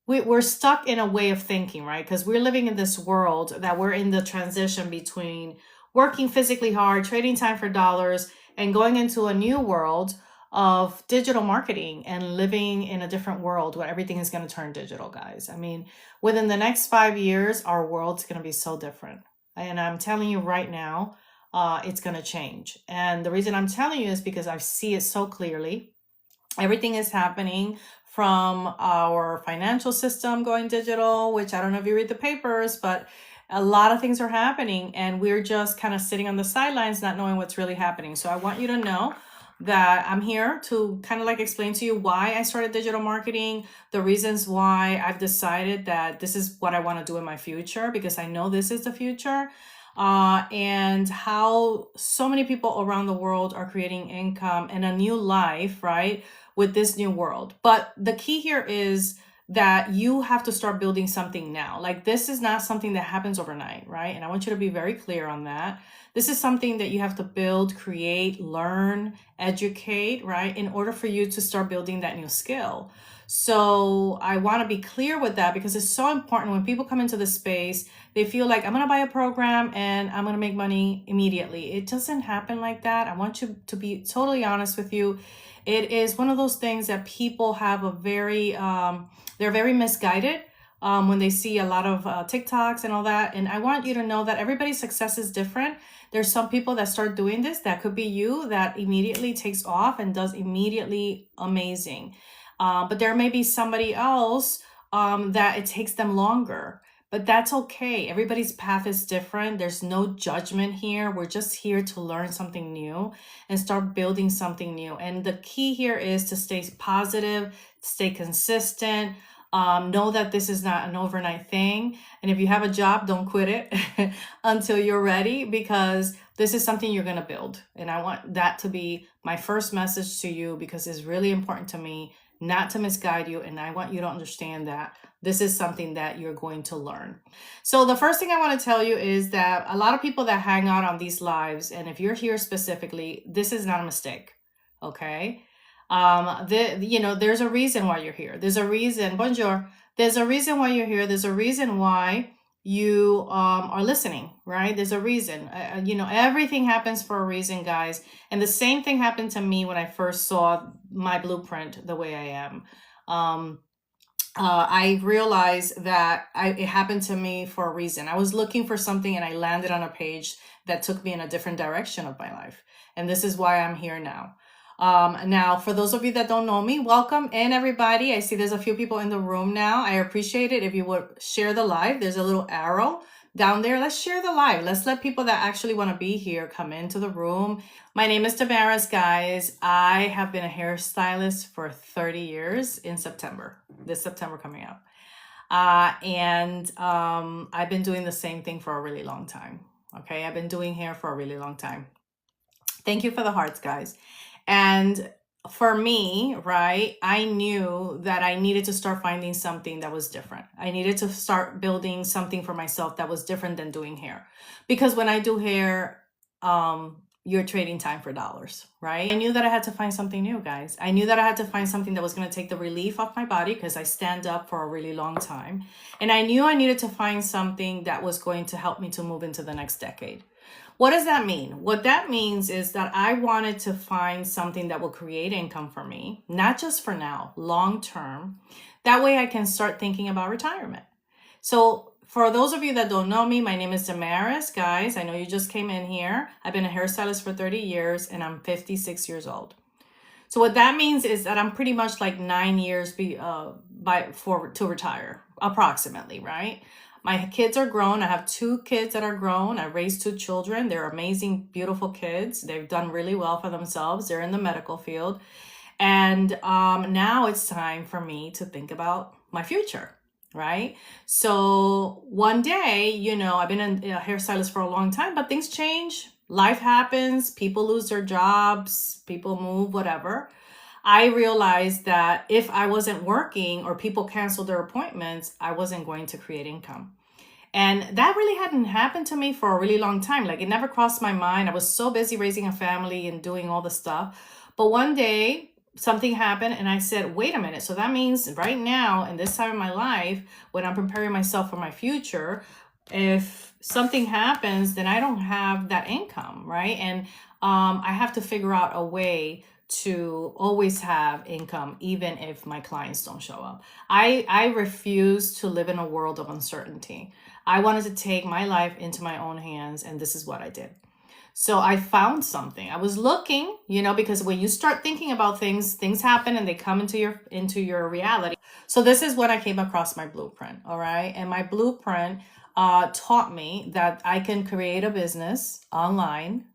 we're stuck in a way of thinking, right? Because we're living in this world that we're in the transition between working physically hard, trading time for dollars, and going into a new world of digital marketing and living in a different world where everything is going to turn digital, guys. I mean, within the next 5 years, our world's going to be so different. And I'm telling you right now, it's going to change. And the reason I'm telling you is because I see it so clearly. Everything is happening from our financial system going digital, which I don't know if you read the papers, but a lot of things are happening and we're just kind of sitting on the sidelines, not knowing what's really happening. So I want you to know that I'm here to kind of like explain to you why I started digital marketing, the reasons why I've decided that this is what I want to do in my future, because I know this is the future. And how so many people around the world are creating income and a new life, right, with this new world. But the key here is that you have to start building something now. Like, this is not something that happens overnight, right? And I want you to be very clear on that. This is something that you have to build, create, learn, educate, right, in order for you to start building that new skill. So I want to be clear with that because it's so important. When people come into the space, they feel like, I'm going to buy a program and I'm going to make money immediately. It doesn't happen like that. I want you to be totally honest with you. It is one of those things that people have a very, they're very misguided when they see a lot of TikToks and all that. And I want you to know that everybody's success is different. There's some people that start doing this, that could be you, that immediately takes off and does immediately amazing. But there may be somebody else that it takes them longer. But that's okay. Everybody's path is different. There's no judgment here. We're just here to learn something new and start building something new. And the key here is to stay positive, stay consistent. Know that this is not an overnight thing. And if you have a job, don't quit it until you're ready, because this is something you're going to build. And I want that to be my first message to you, because it's really important to me not to misguide you. And I want you to understand that this is something that you're going to learn. So the first thing I want to tell you is that a lot of people that hang out on these lives, and if you're here specifically, this is not a mistake. Okay. There's a reason why you're here. There's a reason. Bonjour. There's a reason why you're here. There's a reason why you are listening, right? There's a reason. Everything happens for a reason, guys. And the same thing happened to me when I first saw my blueprint the way I am. I realized that it happened to me for a reason. I was looking for something and I landed on a page that took me in a different direction of my life. And this is why I'm here now. Now, for those of you that don't know me, welcome in, everybody. I see there's a few people in the room now. I appreciate it if you would share the live. There's a little arrow down there. Let's share the live. Let's let people that actually want to be here come into the room. My name is Damaris, guys. I have been a hairstylist for 30 years in September, this September coming up. And I've been doing the same thing for a really long time. Okay, I've been doing hair for a really long time. Thank you for the hearts, guys. And for me, right, I knew that I needed to start finding something that was different. I needed to start building something for myself that was different than doing hair. Because when I do hair, you're trading time for dollars, right? I knew that I had to find something new, guys. I knew that I had to find something that was going to take the relief off my body, because I stand up for a really long time. And I knew I needed to find something that was going to help me to move into the next decade. What does that mean? What that means is that I wanted to find something that will create income for me, not just for now, long term. That way I can start thinking about retirement. So for those of you that don't know me, my name is Damaris, guys. I know you just came in here. I've been a hairstylist for 30 years and I'm 56 years old. So what that means is that I'm pretty much like 9 years to retire, approximately, right? My kids are grown. I have 2 kids that are grown. I raised 2 children. They're amazing, beautiful kids. They've done really well for themselves. They're in the medical field. And now it's time for me to think about my future, right? So one day, I've been a hairstylist for a long time, but things change. Life happens. People lose their jobs. People move, whatever. I realized that if I wasn't working or people canceled their appointments, I wasn't going to create income. And that really hadn't happened to me for a really long time. Like, it never crossed my mind. I was so busy raising a family and doing all the stuff. But one day, something happened and I said, wait a minute. So that means right now, in this time of my life, when I'm preparing myself for my future, if something happens, then I don't have that income, right? And I have to figure out a way to always have income, even if my clients don't show up. I refuse to live in a world of uncertainty. I wanted to take my life into my own hands, and this is what I did. So I found something. I was looking, because when you start thinking about things, things happen and they come into your reality. So this is when I came across my blueprint, all right? And my blueprint taught me that I can create a business online,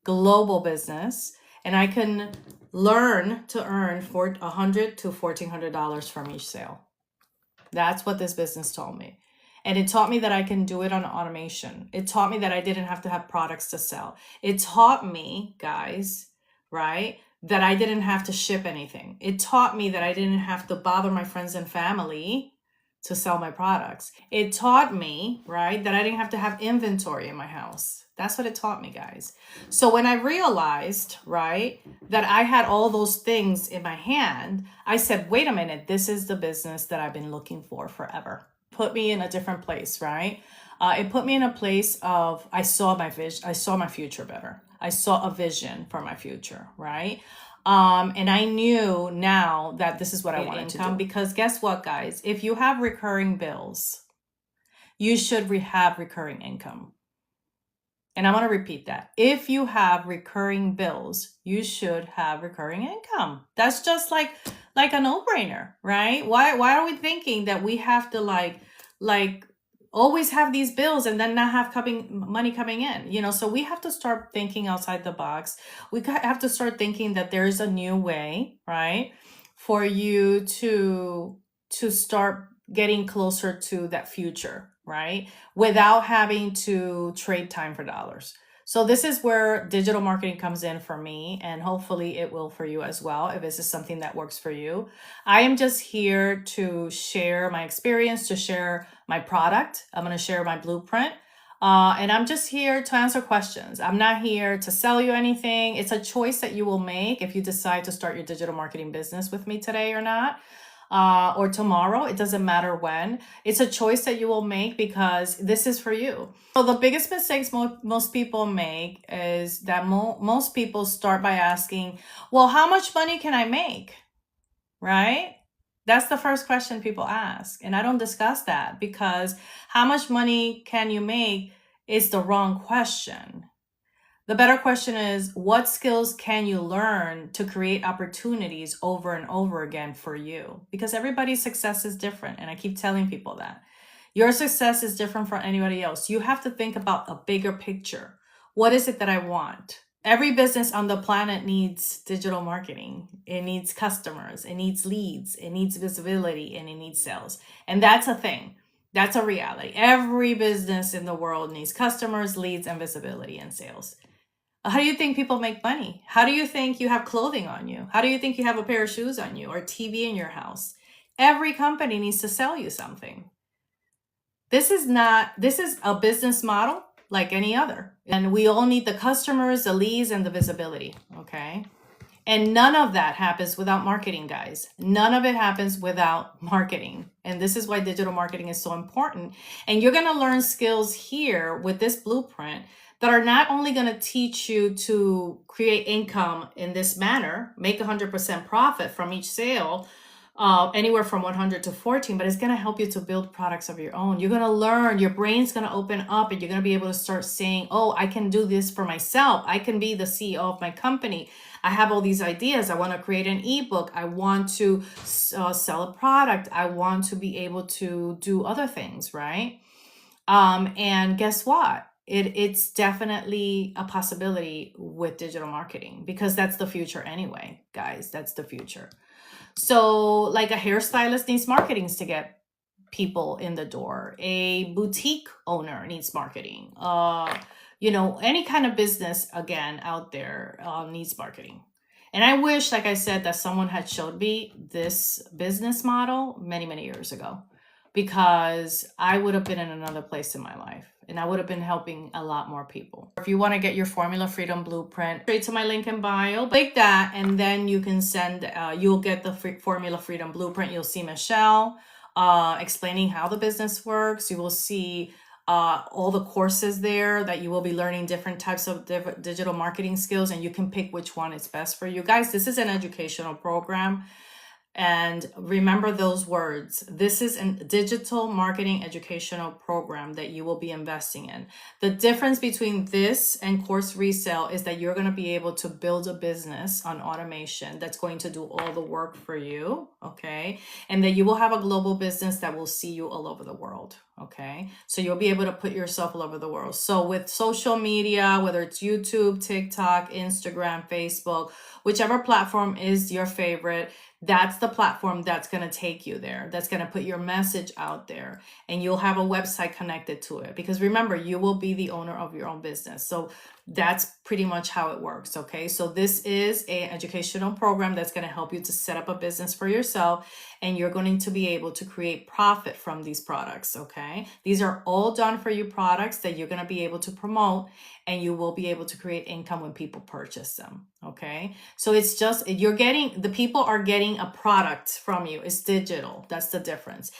global business, and I can learn to earn $100 to $1,400 from each sale. That's what this business told me. And it taught me that I can do it on automation. It taught me that I didn't have to have products to sell. It taught me, guys, right, that I didn't have to ship anything. It taught me that I didn't have to bother my friends and family to sell my products. It taught me, right, that I didn't have to have inventory in my house. That's what it taught me, guys. So when I realized, right, that I had all those things in my hand, I said, wait a minute, this is the business that I've been looking for forever. Put me in a different place, right? It put me in a place of, I saw my vision, I saw my future better. I saw a vision for my future, right? And I knew now that this is what I wanted to do. Because guess what, guys? If you have recurring bills, you should have recurring income. And I'm going to repeat that. If you have recurring bills, you should have recurring income. That's just like a no-brainer, right? Why are we thinking that we have to like always have these bills and then not have money coming in? So we have to start thinking outside the box. We have to start thinking that there's a new way, right, for you to start getting closer to that future, right, without having to trade time for dollars. So this is where digital marketing comes in for me, and hopefully it will for you as well, if this is something that works for you. I am just here to share my experience, to share my product. I'm going to share my blueprint. And I'm just here to answer questions. I'm not here to sell you anything. It's a choice that you will make if you decide to start your digital marketing business with me today or not. Or tomorrow, it doesn't matter when. It's a choice that you will make because this is for you. So the biggest mistakes most people make is that most people start by asking, well, how much money can I make? Right? That's the first question people ask. And I don't discuss that because how much money can you make is the wrong question. The better question is, what skills can you learn to create opportunities over and over again for you? Because everybody's success is different. And I keep telling people that. Your success is different from anybody else. You have to think about a bigger picture. What is it that I want? Every business on the planet needs digital marketing. It needs customers. It needs leads. It needs visibility. And it needs sales. And that's a thing. That's a reality. Every business in the world needs customers, leads, and visibility and sales. How do you think people make money? How do you think you have clothing on you? How do you think you have a pair of shoes on you or TV in your house? Every company needs to sell you something. This is a business model like any other. And we all need the customers, the leads, and the visibility, okay? And none of that happens without marketing, guys. None of it happens without marketing. And this is why digital marketing is so important. And you're going to learn skills here with this blueprint that are not only going to teach you to create income in this manner, make 100% profit from each sale, anywhere from 100 to 14, but it's going to help you to build products of your own. You're going to learn, your brain's going to open up, and you're going to be able to start saying, oh, I can do this for myself. I can be the CEO of my company. I have all these ideas. I want to create an ebook. I want to sell a product. I want to be able to do other things, right? And guess what? It's definitely a possibility with digital marketing because that's the future anyway, guys. That's the future. So like a hairstylist needs marketing to get people in the door. A boutique owner needs marketing. Any kind of business, again, out there needs marketing. And I wish, like I said, that someone had showed me this business model many, many years ago. because I would have been in another place in my life and I would have been helping a lot more people. If you want to get your Formula Freedom Blueprint, straight to my link in bio, click that, and then you can send, you'll get the Formula Freedom Blueprint. You'll see Michelle explaining how the business works. You will see all the courses there that you will be learning different types of digital marketing skills, and you can pick which one is best for you. Guys, this is an educational program. And remember those words. This is a digital marketing educational program that you will be investing in. The difference between this and course resale is that you're going to be able to build a business on automation that's going to do all the work for you, okay? And that you will have a global business that will see you all over the world, okay? So you'll be able to put yourself all over the world. So with social media, whether it's YouTube, TikTok, Instagram, Facebook, whichever platform is your favorite, that's the platform that's going to take you there. That's going to put your message out there, and you'll have a website connected to it, because remember, you will be the owner of your own business. So that's pretty much how it works. Okay. So this is an educational program that's going to help you to set up a business for yourself, and you're going to be able to create profit from these products. Okay. These are all done for you products that you're going to be able to promote, and you will be able to create income when people purchase them. Okay. So it's just, the people are getting a product from you. It's digital. That's the difference.